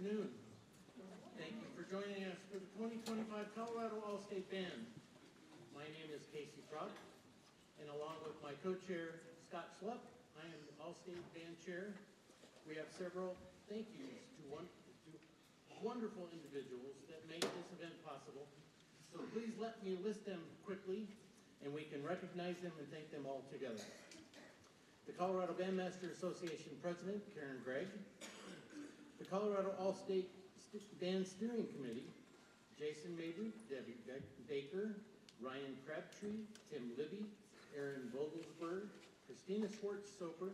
afternoon. Thank you for joining us for the 2025 Colorado All-State Band. My name is Casey Strauch, and along with my co-chair, Scott Schlupp, I am the All-State Band Chair. We have several thank yous to wonderful individuals that make this event possible. So please let me list them quickly, and we can recognize them and thank them all together. The Colorado Bandmaster Association President, Karen Gregg. The Colorado All-State Band Steering Committee, Jason Mabry, Debbie Baker, Ryan Crabtree, Tim Libby, Aaron Vogelsberg, Christina Schwartz-Soper,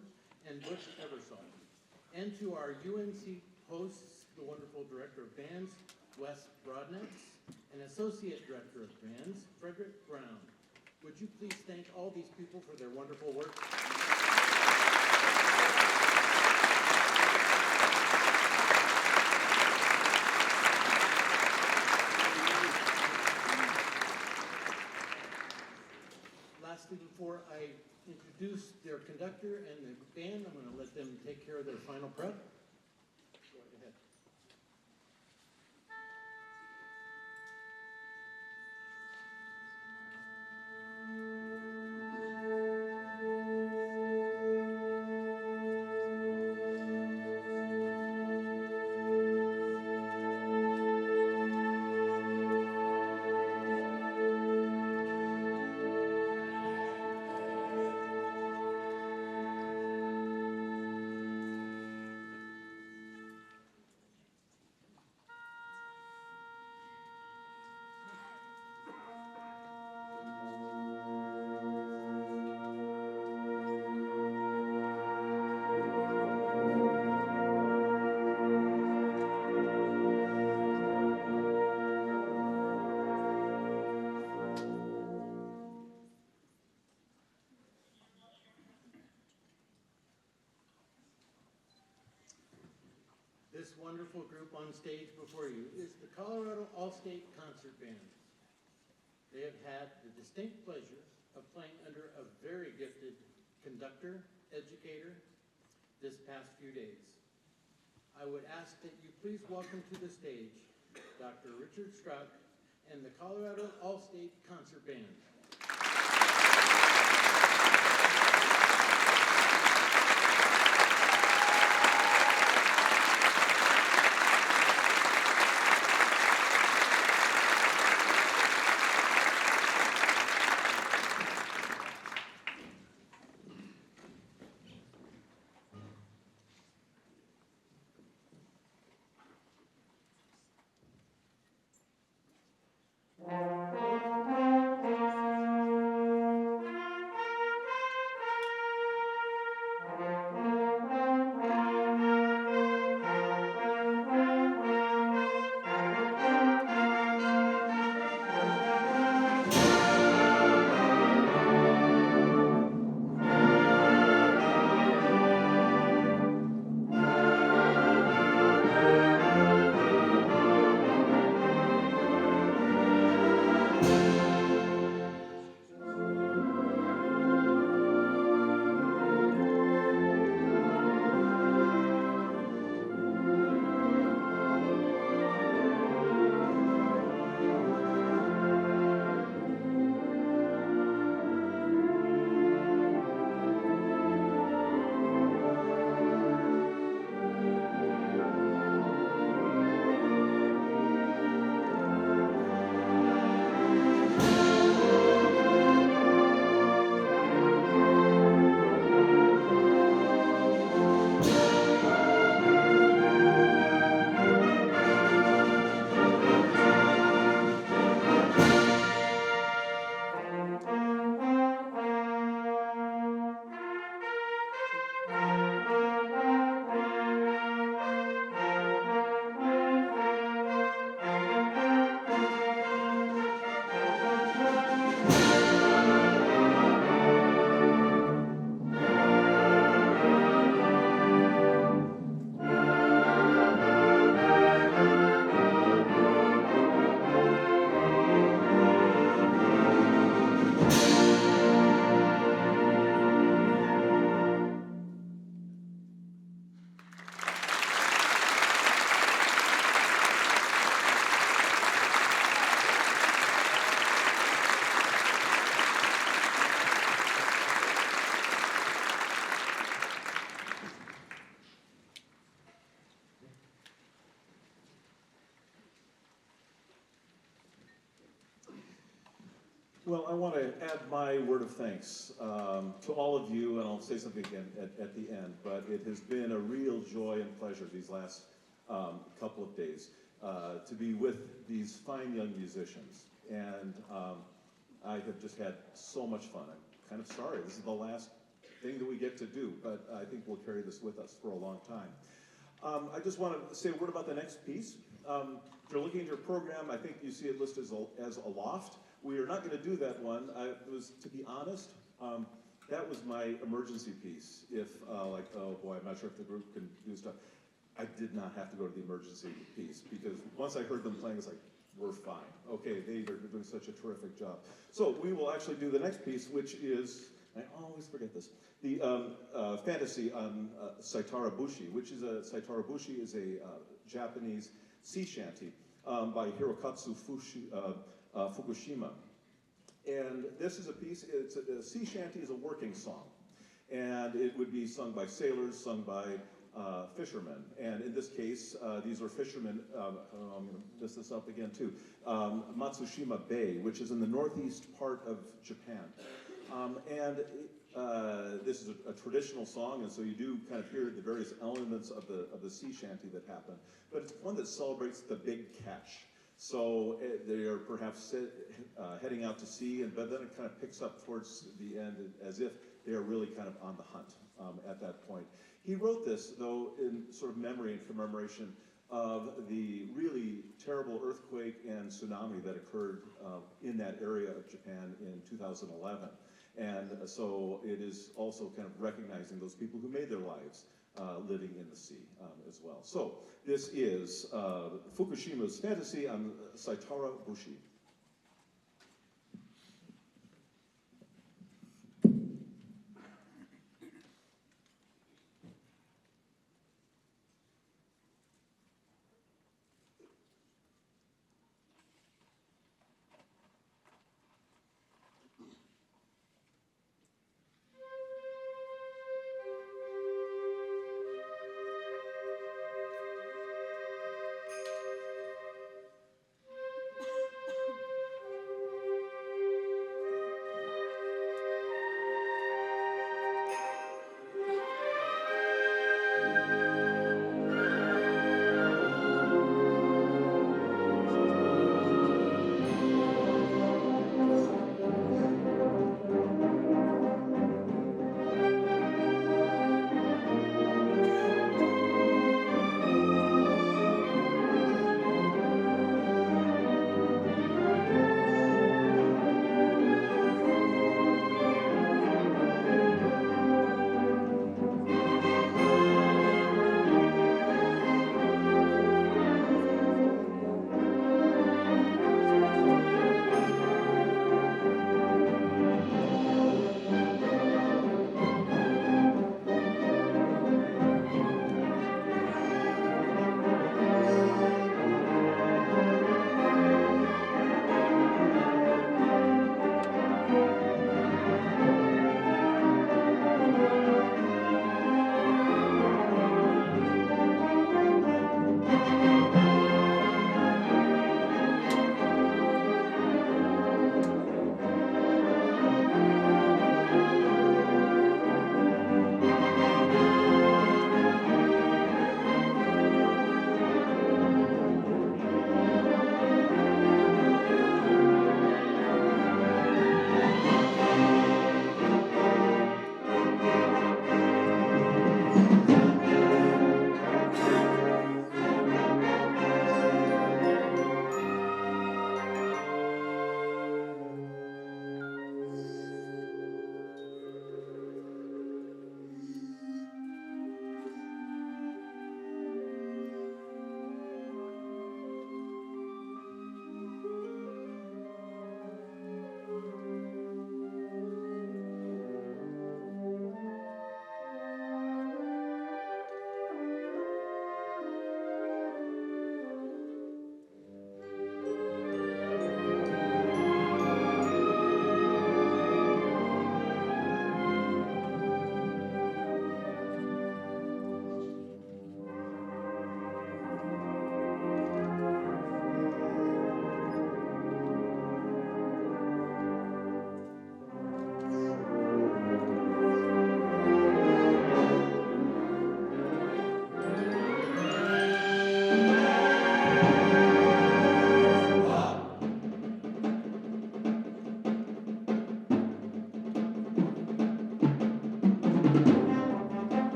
and Butch Eversole. And to our UNC hosts, the wonderful Director of Bands, Wes Brodnetz, and Associate Director of Bands, Frederick Brown. Would you please thank all these people for their wonderful work? Lastly, before I introduce their conductor and the band, I'm going to let them take care of their final prep. Go ahead. This wonderful group on stage before you is the Colorado All-State Concert Band. They have had the distinct pleasure of playing under a very gifted conductor, educator, this past few days. I would ask that you please welcome to the stage Dr. Richard Strauch and the Colorado All-State Concert Band. add my word of thanks to all of you, and I'll say something again at the end, but it has been a real joy and pleasure these last couple of days to be with these fine young musicians. And I have just had so much fun. I'm kind of sorry, this is the last thing that we get to do, but I think we'll carry this with us for a long time. I just want to say a word about the next piece. If you're looking at your program, I think you see it listed as Aloft. We are not going to do that one. To be honest, that was my emergency piece. If like, oh boy, I'm not sure if the group can do stuff. I did not have to go to the emergency piece because once I heard them playing, it's like, we're fine. Okay, they are doing such a terrific job. So we will actually do the next piece, which is, I always forget this, the fantasy on Saitara Bushi, which is Saitara Bushi is a Japanese sea shanty by Hirokazu Fukushima. And this is a piece, a sea shanty is a working song. And it would be sung by sailors, sung by fishermen. And in this case, these are fishermen, I'm going to mess this up again too, Matsushima Bay, which is in the northeast part of Japan. This is a traditional song, and so you do kind of hear the various elements of the sea shanty that happen. But it's one that celebrates the big catch. So they are perhaps heading out to sea, but then it kind of picks up towards the end as if they are really kind of on the hunt at that point. He wrote this, though, in sort of memory and commemoration of the really terrible earthquake and tsunami that occurred in that area of Japan in 2011. And so it is also kind of recognizing those people who made their lives living in the sea as well. So this is Fukushima's fantasy on Saitara Bushi.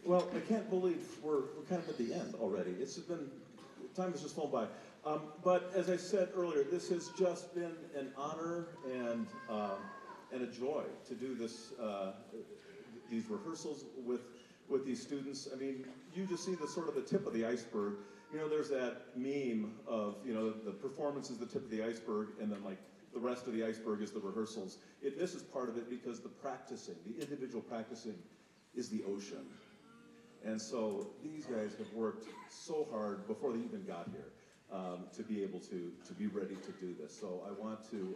Well, I can't believe we're kind of at the end already. Time has just flown by. But as I said earlier, this has just been an honor and a joy to do this, these rehearsals with these students. I mean, you just see the sort of the tip of the iceberg. You know, there's that meme of, you know, the performance is the tip of the iceberg, and then like the rest of the iceberg is the rehearsals. This is part of it because the practicing, the individual practicing, is the ocean. And so these guys have worked so hard before they even got here to be able to be ready to do this. So I want to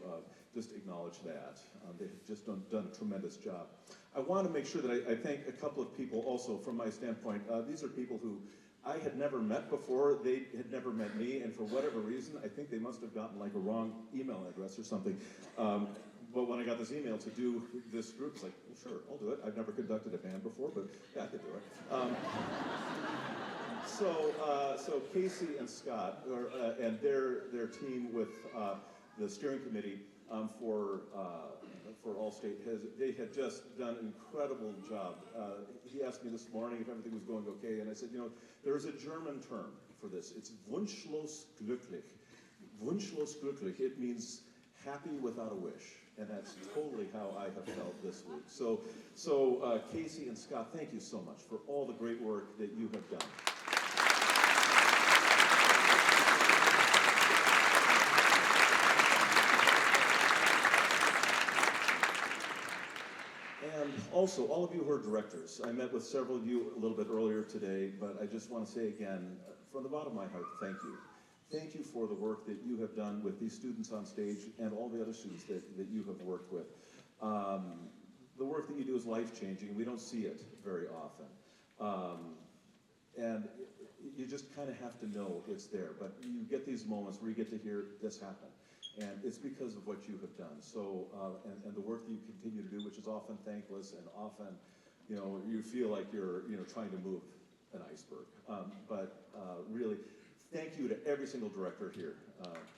just acknowledge that. They've just done a tremendous job. I want to make sure that I thank a couple of people also from my standpoint. These are people who I had never met before. They had never met me, and for whatever reason, I think they must have gotten like a wrong email address or something. But when I got this email to do this group, it's like, well, sure, I'll do it. I've never conducted a band before, but yeah, I could do it. So Casey and Scott, and their team with the steering committee for Allstate, they had just done an incredible job. He asked me this morning if everything was going okay, and I said, you know, there is a German term for this. It's wunschlos glücklich. Wunschlos glücklich. It means happy without a wish. And that's totally how I have felt this week. So Casey and Scott, thank you so much for all the great work that you have done. And also, all of you who are directors, I met with several of you a little bit earlier today, but I just want to say again, from the bottom of my heart, thank you. Thank you for the work that you have done with these students on stage and all the other students that you have worked with. The work that you do is life-changing. We don't see it very often. And you just kind of have to know it's there. But you get these moments where you get to hear this happen. And it's because of what you have done. So, and the work that you continue to do, which is often thankless and often, you know, you feel like you're, you know, trying to move an iceberg. But really, thank you to every single director here.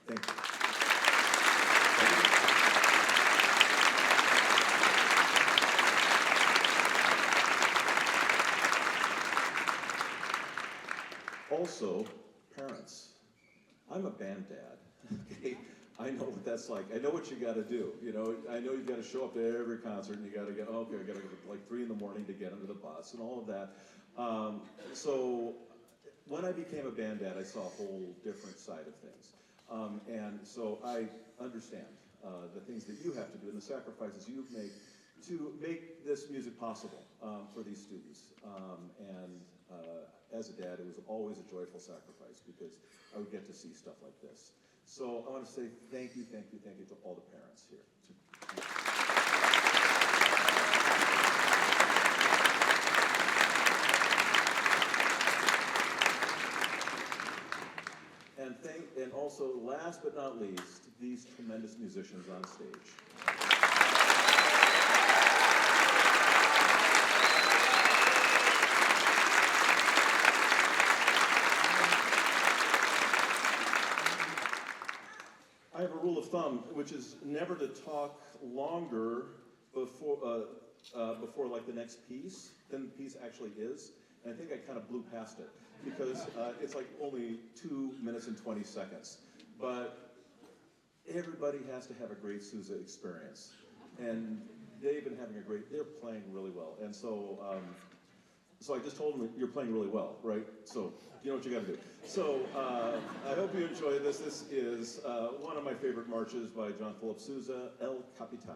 Thank you. Also, parents. I'm a band dad, okay? I know what that's like. I know what you got to do. You know, I know you got to show up to every concert, and you got to get, okay, I got to get like 3 in the morning to get into the bus and all of that. So when I became a band dad, I saw a whole different side of things. And so I understand the things that you have to do and the sacrifices you make to make this music possible for these students. As a dad, it was always a joyful sacrifice because I would get to see stuff like this. So I want to say thank you to all the parents here. And also, last but not least, these tremendous musicians on stage. I have a rule of thumb, which is never to talk longer before like the next piece than the piece actually is. And I think I kind of blew past it because it's like only 2 minutes and 20 seconds. But everybody has to have a great Sousa experience. And they've been having they're playing really well. And so, so I just told them, you're playing really well, right? So you know what you got to do. So I hope you enjoy this. This is one of my favorite marches by John Philip Sousa, El Capitan.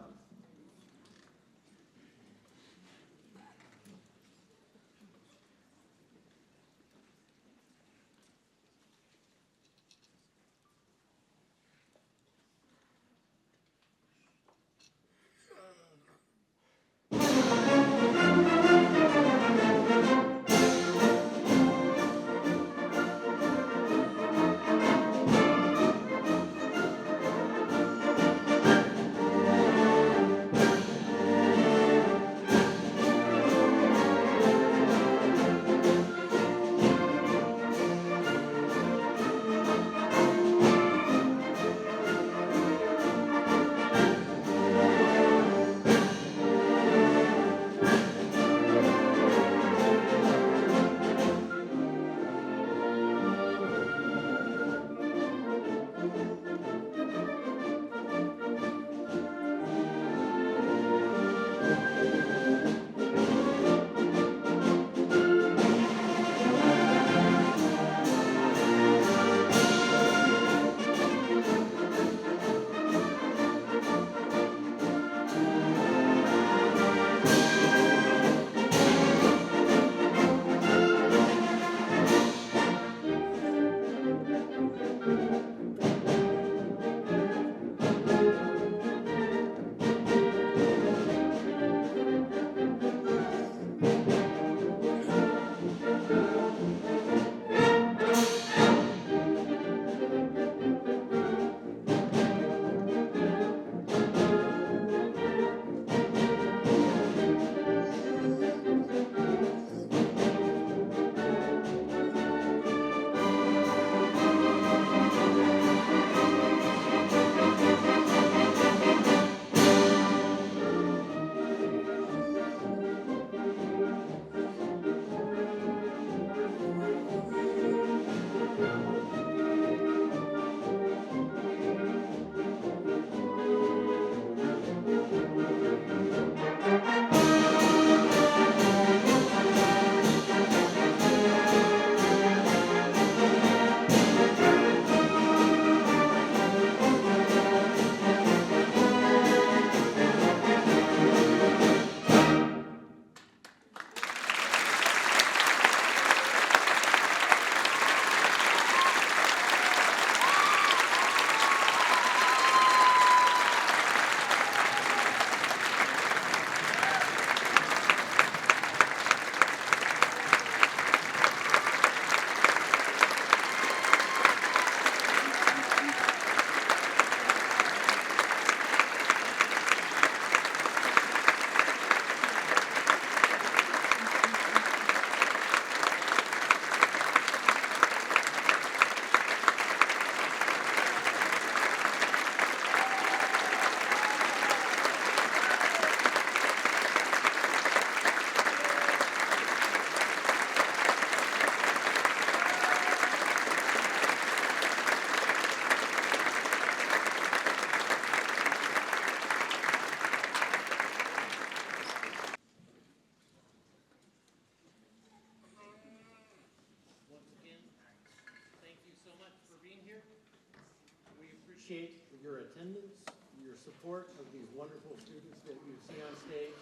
appreciate your attendance, your support of these wonderful students that you see on stage.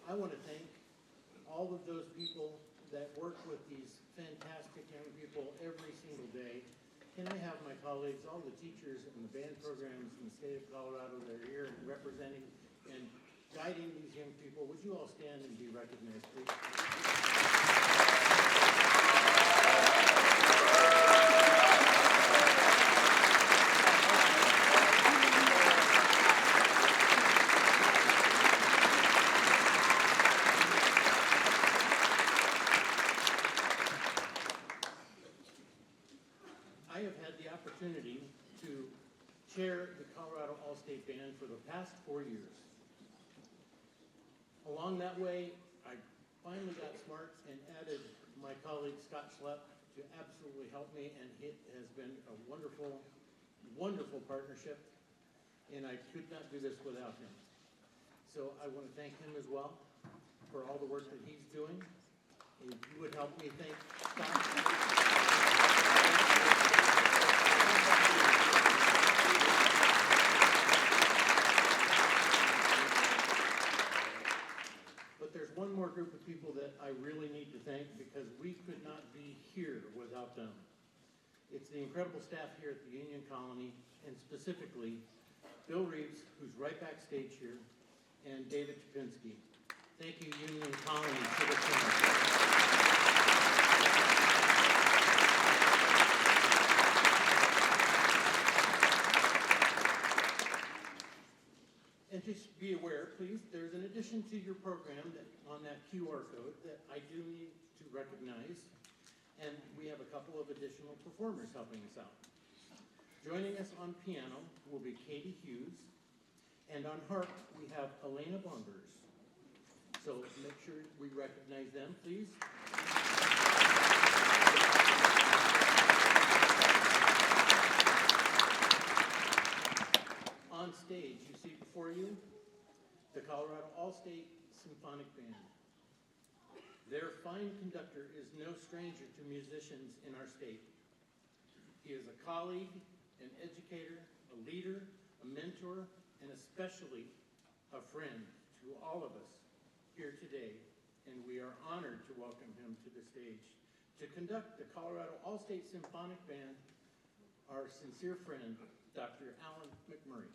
I want to thank all of those people that work with these fantastic young people every single day. Can I have my colleagues, all the teachers and the band programs in the state of Colorado that are here and representing and guiding these young people, would you all stand and be recognized, please? I have had the opportunity to chair the Colorado All-State Band for the past 4 years. Along that way, I finally got smart and added my colleague Scott Schlepp to absolutely help me, and it has been a wonderful, wonderful partnership, and I could not do this without him. So I want to thank him as well for all the work that he's doing. If you would help me thank Scott. There's one more group of people that I really need to thank because we could not be here without them. It's the incredible staff here at the Union Colony, and specifically Bill Reeves, who's right backstage here, and David Chapinski. Thank you, Union Colony Civic Center. And just be aware, please, there's an addition to your program that, on that QR code that I do need to recognize, and we have a couple of additional performers helping us out. Joining us on piano will be Katie Hughes, and on harp we have Elena Bonders. So make sure we recognize them, please. On stage, you see before you the Colorado All-State Symphonic Band. Their fine conductor is no stranger to musicians in our state. He is a colleague, an educator, a leader, a mentor, and especially a friend to all of us here today, and we are honored to welcome him to the stage. To conduct the Colorado All-State Symphonic Band, our sincere friend, Dr. Allan McMurray.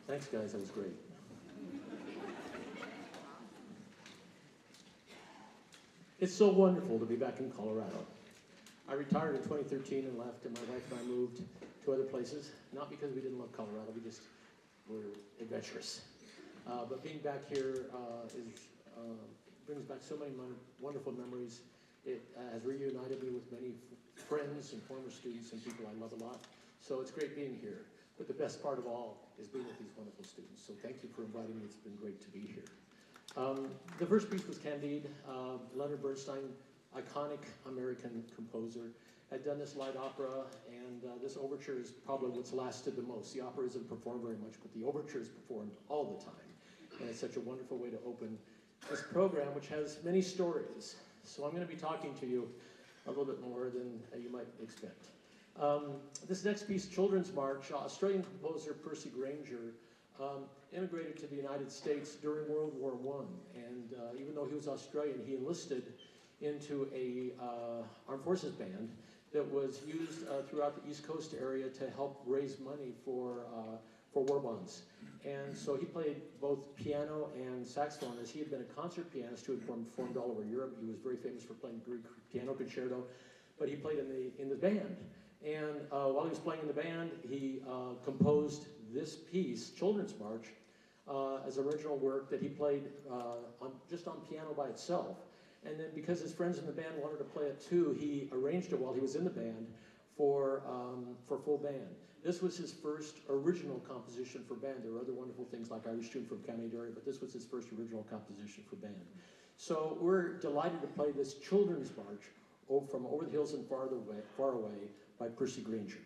Thanks, guys. That was great. It's so wonderful to be back in Colorado. I retired in 2013 and left, and my wife and I moved to other places, not because we didn't love Colorado, we just were adventurous. But being back here brings back so many wonderful memories. It has reunited me with many friends and former students and people I love a lot. So it's great being here. But the best part of all is being with these wonderful students. So thank you for inviting me. It's been great to be here. The first piece was Candide. Leonard Bernstein, iconic American composer, had done this light opera, and this overture is probably what's lasted the most. The opera isn't performed very much, but the overture is performed all the time. And it's such a wonderful way to open this program, which has many stories. So I'm going to be talking to you a little bit more than you might expect. This next piece, Children's March, Australian composer Percy Grainger immigrated to the United States during World War I. And even though he was Australian, he enlisted into a armed forces band that was used throughout the East Coast area to help raise money for war bonds. And so he played both piano and saxophone, as he had been a concert pianist who had performed all over Europe. He was very famous for playing Greek piano concerto, but he played in the band. And while he was playing in the band, he composed this piece, Children's March, as original work that he played just on piano by itself. And then because his friends in the band wanted to play it too, he arranged it while he was in the band for full band. This was his first original composition for band. There were other wonderful things like Irish Tune from Candide, but this was his first original composition for band. So we're delighted to play this Children's March from Over the Hills and Far Away by Percy Grainger.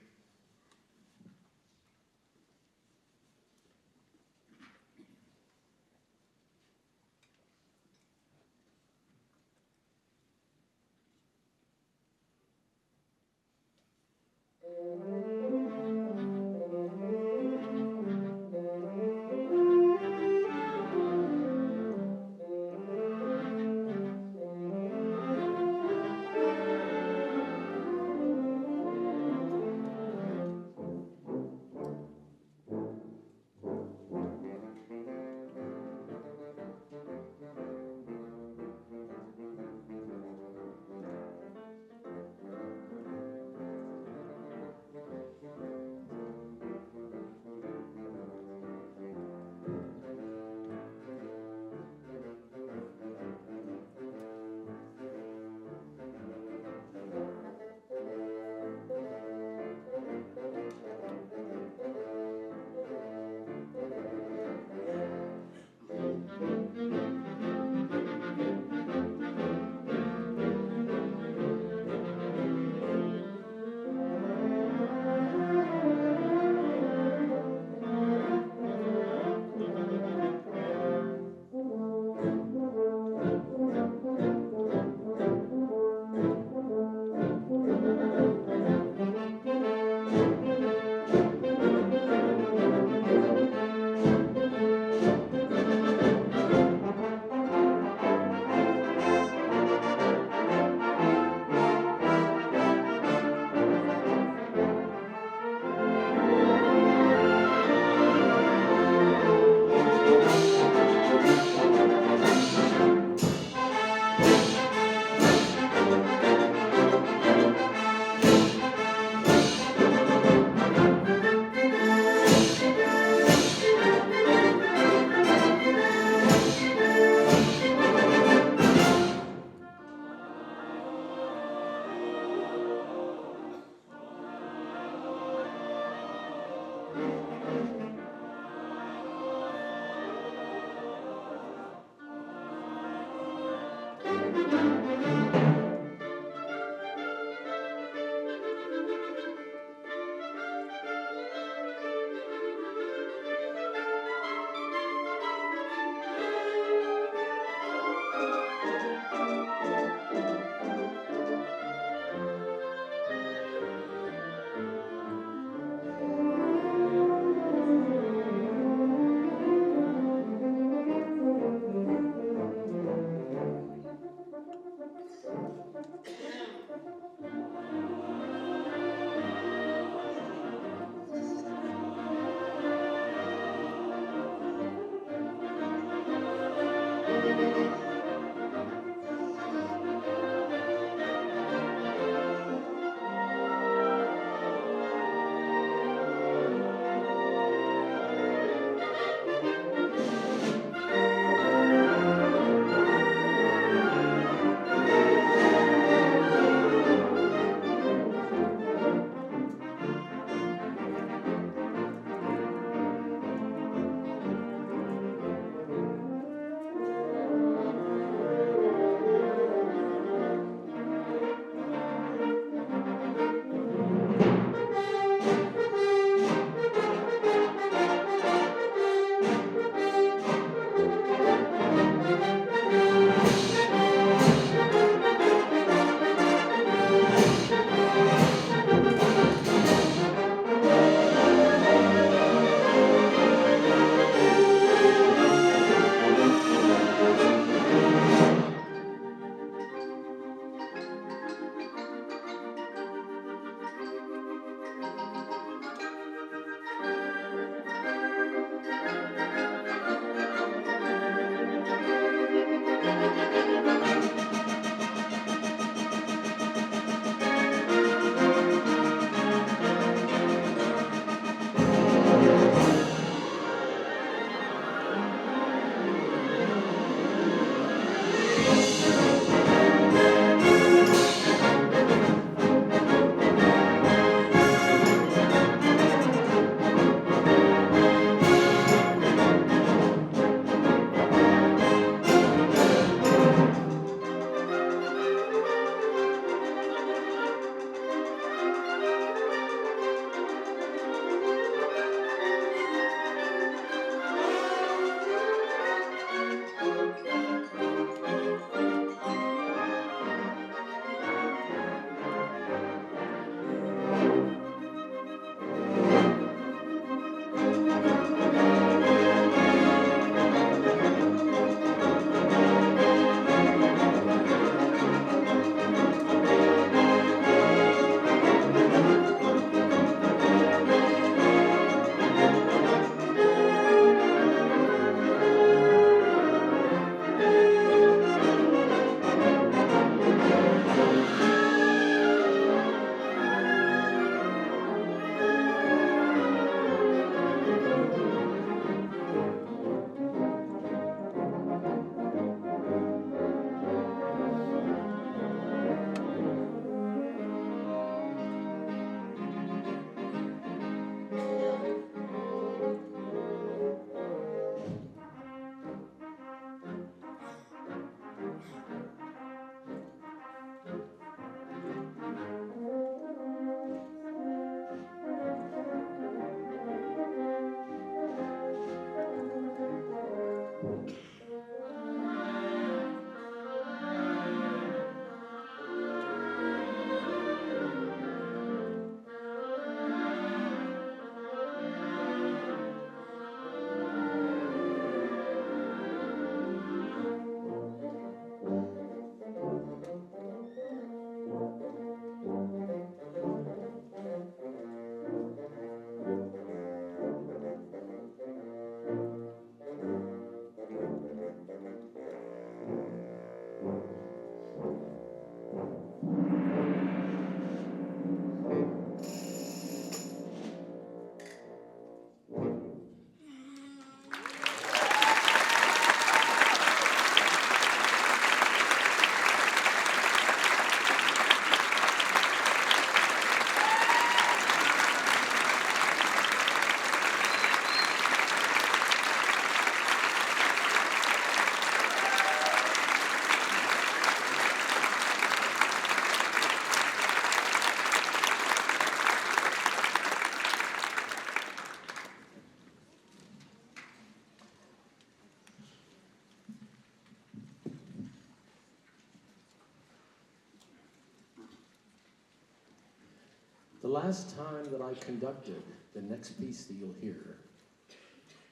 The last time that I conducted the next piece that you'll hear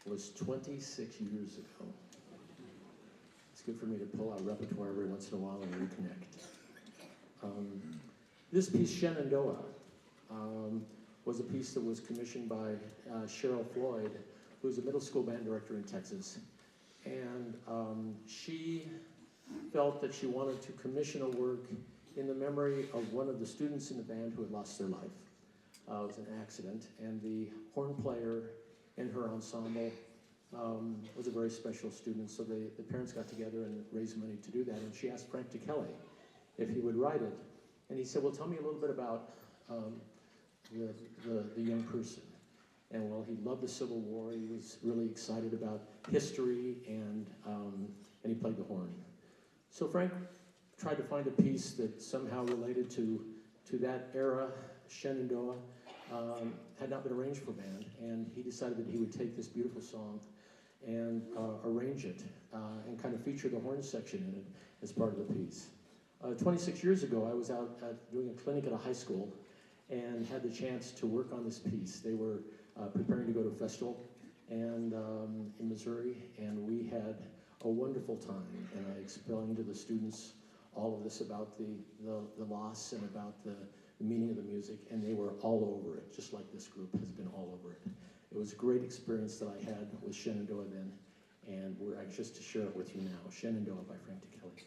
was 26 years ago. It's good for me to pull out repertoire every once in a while and reconnect. This piece, Shenandoah, was a piece that was commissioned by Cheryl Floyd, who's a middle school band director in Texas. And she felt that she wanted to commission a work in the memory of one of the students in the band who had lost their life. It was an accident, and the horn player in her ensemble was a very special student, so the parents got together and raised money to do that, and she asked Frank Ticheli if he would write it. And he said, well, tell me a little bit about the young person. And well, he loved the Civil War, he was really excited about history, and he played the horn. So Frank tried to find a piece that somehow related to that era. Shenandoah had not been arranged for band, and he decided that he would take this beautiful song and arrange it and kind of feature the horn section in it as part of the piece. 26 years ago, I was out doing a clinic at a high school and had the chance to work on this piece. They were preparing to go to a festival and in Missouri, and we had a wonderful time, and I explained to the students all of this about the loss and about the meaning of the music, and they were all over it, just like this group has been all over it. It was a great experience that I had with Shenandoah then, and we're anxious to share it with you now. Shenandoah by Frank Ticheli.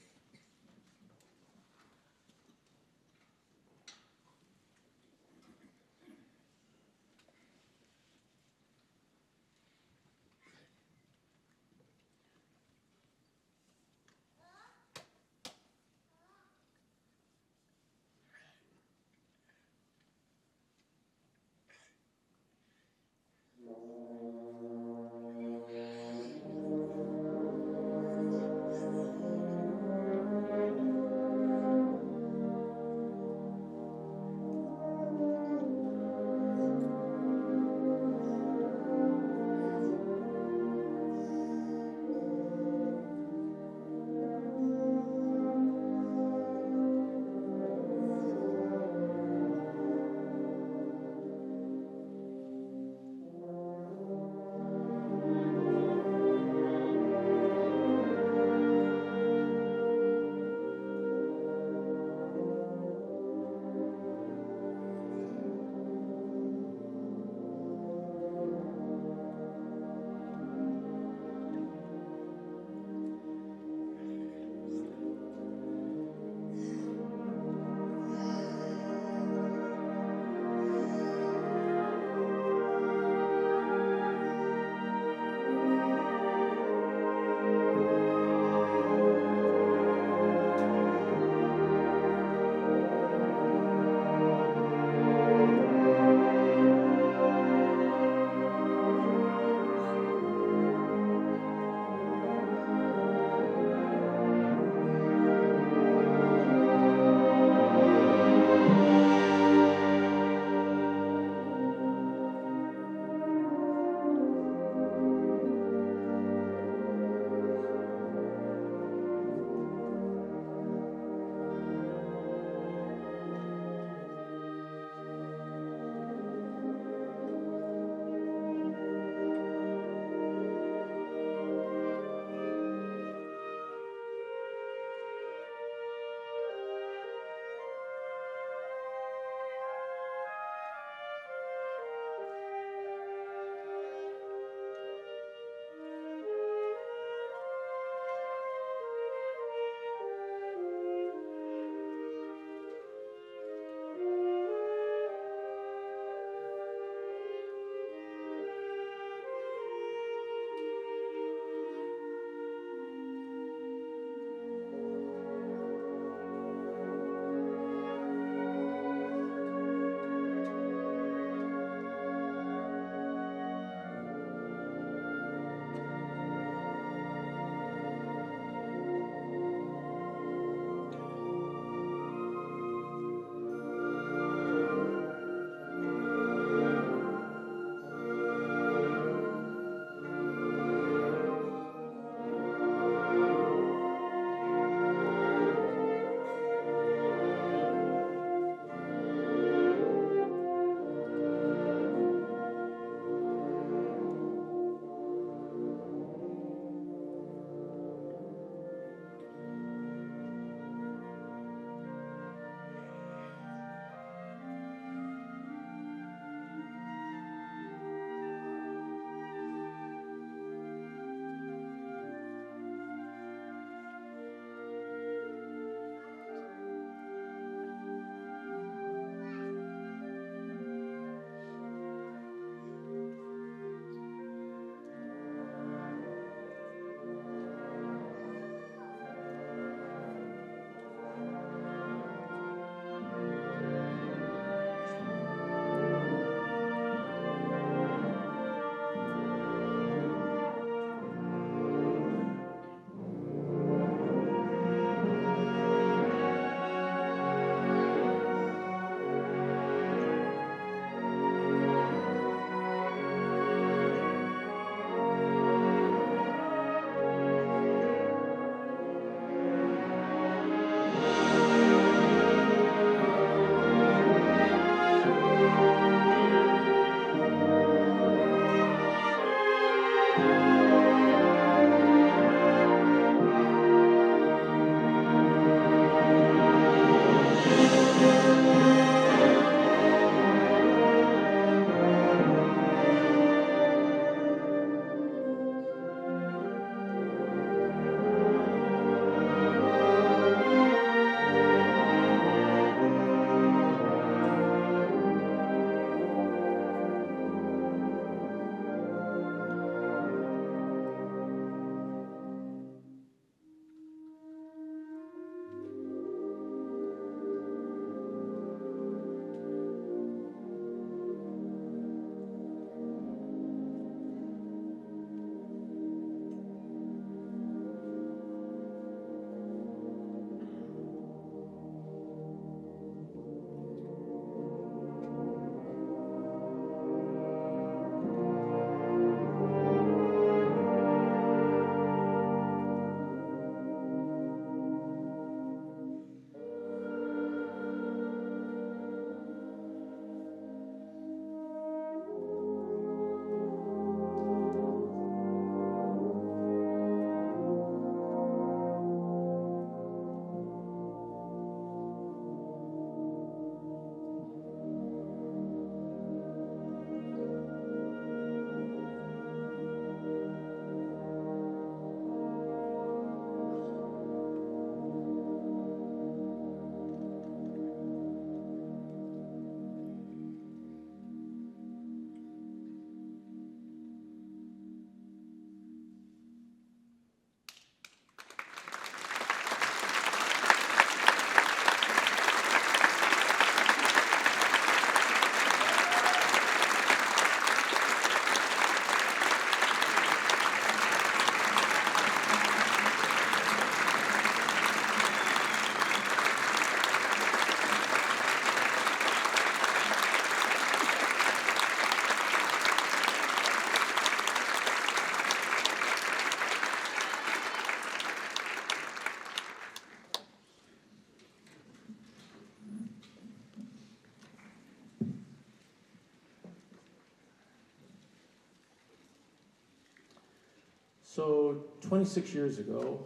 So 26 years ago,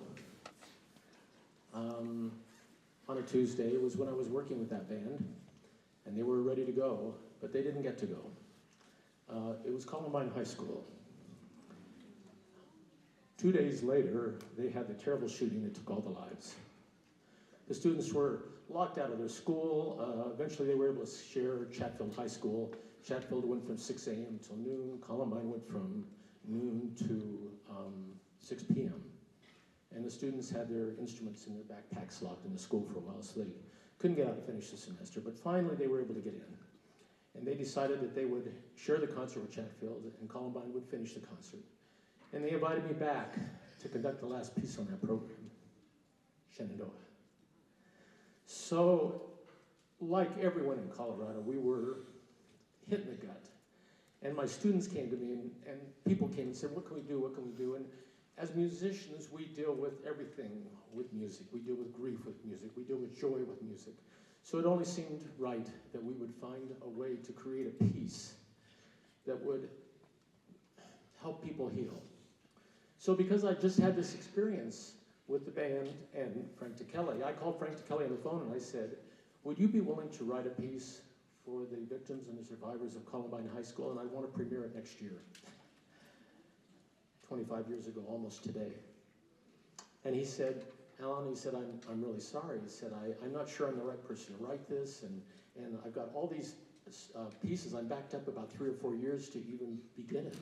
on a Tuesday, was when I was working with that band, and they were ready to go, but they didn't get to go. It was Columbine High School. 2 days later, they had the terrible shooting that took all the lives. The students were locked out of their school. Eventually, they were able to share Chatfield High School. Chatfield went from 6 a.m. till noon. Columbine went from noon to 6 p.m. And the students had their instruments in their backpacks locked in the school for a while, so they couldn't get out and finish the semester. But finally, they were able to get in. And they decided that they would share the concert with Chatfield, and Columbine would finish the concert. And they invited me back to conduct the last piece on that program, Shenandoah. So, like everyone in Colorado, we were hit in the gut. And my students came to me, and people came and said, what can we do, what can we do? And as musicians, we deal with everything with music. We deal with grief with music. We deal with joy with music. So it only seemed right that we would find a way to create a piece that would help people heal. So because I just had this experience with the band and Frank Ticheli, I called Frank Ticheli on the phone and I said, would you be willing to write a piece for the victims and the survivors of Columbine High School, and I want to premiere it next year. 25 years ago, almost today. And he said, Allan, he said, I'm really sorry. He said, I'm not sure I'm the right person to write this, and I've got all these pieces. I'm backed up about 3 or 4 years to even begin it.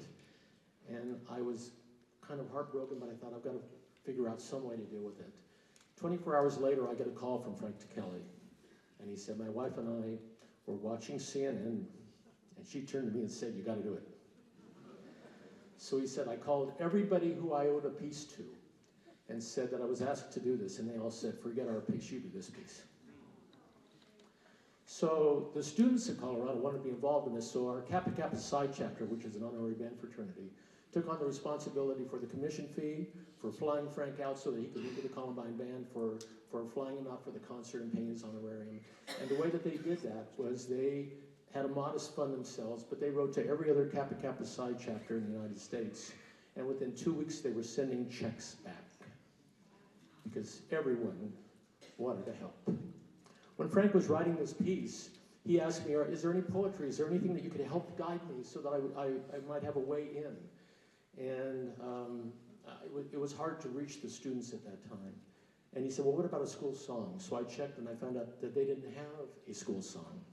And I was kind of heartbroken, but I thought I've got to figure out some way to deal with it. 24 hours later, I get a call from Frank Ticheli, and he said, my wife and I were watching CNN, and she turned to me and said, you got to do it. So he said, I called everybody who I owed a piece to and said that I was asked to do this, and they all said, forget our piece, you do this piece. So the students in Colorado wanted to be involved in this, so our Kappa Kappa Psi chapter, which is an honorary band fraternity, took on the responsibility for the commission fee, for flying Frank out so that he could be with the Columbine band, for flying him out for the concert and paying his honorarium. And the way that they did that was they had a modest fund themselves, but they wrote to every other Kappa Kappa Psi chapter in the United States. And within 2 weeks, they were sending checks back because everyone wanted to help. When Frank was writing this piece, he asked me, is there any poetry? Is there anything that you could help guide me so that I might have a way in? And it was hard to reach the students at that time. And he said, well, what about a school song? So I checked and I found out that they didn't have a school song.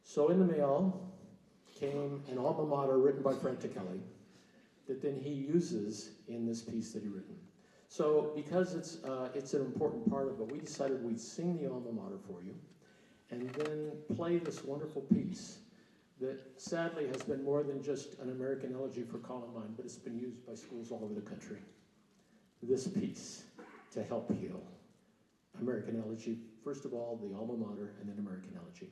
So in the mail came an alma mater written by Frank Ticheli that then he uses in this piece that he written. So because it's an important part of it, we decided we'd sing the alma mater for you and then play this wonderful piece that sadly has been more than just an American elegy for Columbine, but it's been used by schools all over the country. This piece to help heal. American elegy, first of all, the alma mater, and then American elegy.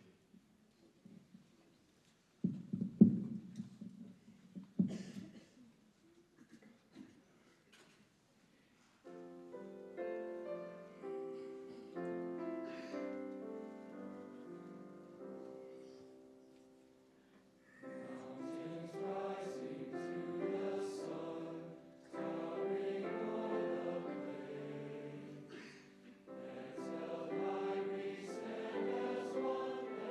Exhale my reason as one.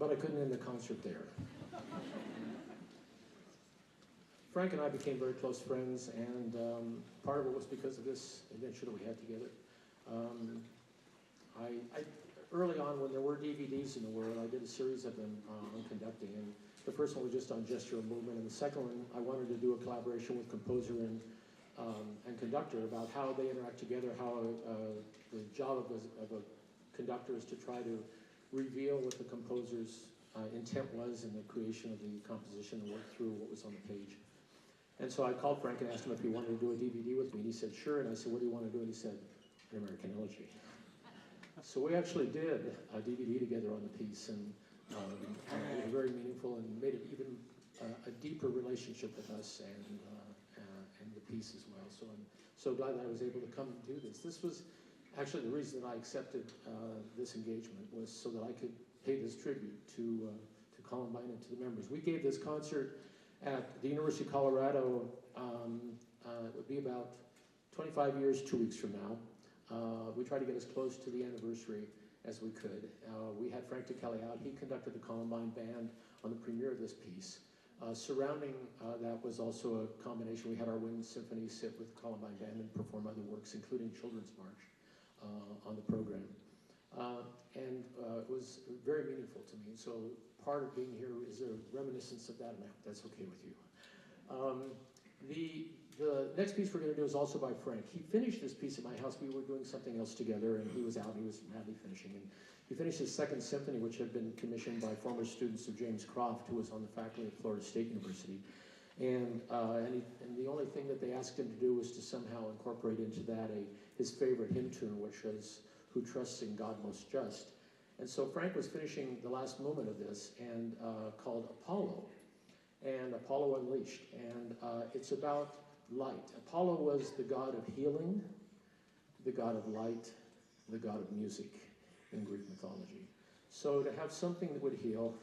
but I couldn't end the concert there. Frank and I became very close friends, and part of it was because of this adventure that we had together. Early on, when there were DVDs in the world, I did a series of them on conducting, and the first one was just on gesture and movement, and the second one, I wanted to do a collaboration with composer and conductor about how they interact together, how the job of a conductor is to try to reveal what the composer's intent was in the creation of the composition and work through what was on the page. And so I called Frank and asked him if he wanted to do a DVD with me, and he said, sure, and I said, what do you want to do? And he said, an American Elegy. So we actually did a DVD together on the piece, and it was very meaningful and made it even a deeper relationship with us and the piece as well. So I'm so glad that I was able to come and do this. This was actually the reason that I accepted this engagement, was so that I could pay this tribute to Columbine and to the members. We gave this concert at the University of Colorado. It would be about 25 years, 2 weeks from now. We tried to get as close to the anniversary as we could. We had Frank Ticheli out. He conducted the Columbine Band on the premiere of this piece. Surrounding that was also a combination. We had our Wind Symphony sit with the Columbine Band and perform other works, including Children's March, on the program. It was very meaningful to me. So part of being here is a reminiscence of that, and I hope that's okay with you. The next piece we're going to do is also by Frank. He finished this piece at my house. We were doing something else together, and he was out. He was madly finishing. And he finished his second symphony, which had been commissioned by former students of James Croft, who was on the faculty at Florida State University. And the only thing that they asked him to do was to somehow incorporate into that his favorite hymn tune, which was "Who Trusts in God Most Just." And so Frank was finishing the last moment of this, and called Apollo, and Apollo Unleashed. And it's about light. Apollo was the god of healing, the god of light, the god of music in Greek mythology. So to have something that would heal,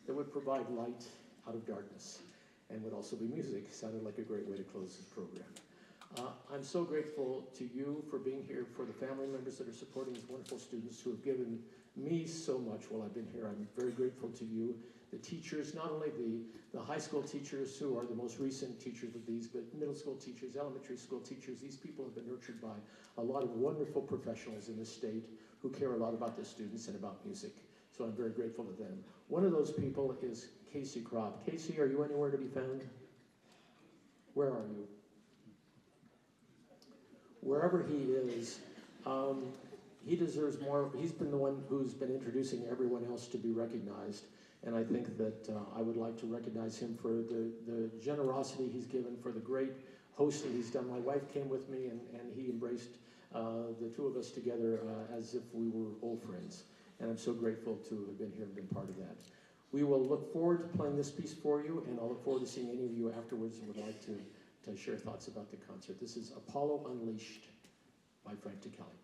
that would provide light out of darkness, and would also be music, sounded like a great way to close this program. I'm so grateful to you for being here, for the family members that are supporting these wonderful students who have given me so much while I've been here. I'm very grateful to you, the teachers, not only the high school teachers who are the most recent teachers of these, but middle school teachers, elementary school teachers. These people have been nurtured by a lot of wonderful professionals in this state who care a lot about the students and about music. So I'm very grateful to them. One of those people is Casey Kropp. Casey, are you anywhere to be found? Where are you? Wherever he is, he deserves more. He's been the one who's been introducing everyone else to be recognized. And I think that I would like to recognize him for the generosity he's given, for the great hosting he's done. My wife came with me, and he embraced the two of us together as if we were old friends. And I'm so grateful to have been here and been part of that. We will look forward to playing this piece for you, and I'll look forward to seeing any of you afterwards and would like to share thoughts about the concert. This is Apollo Unleashed by Frank Ticheli.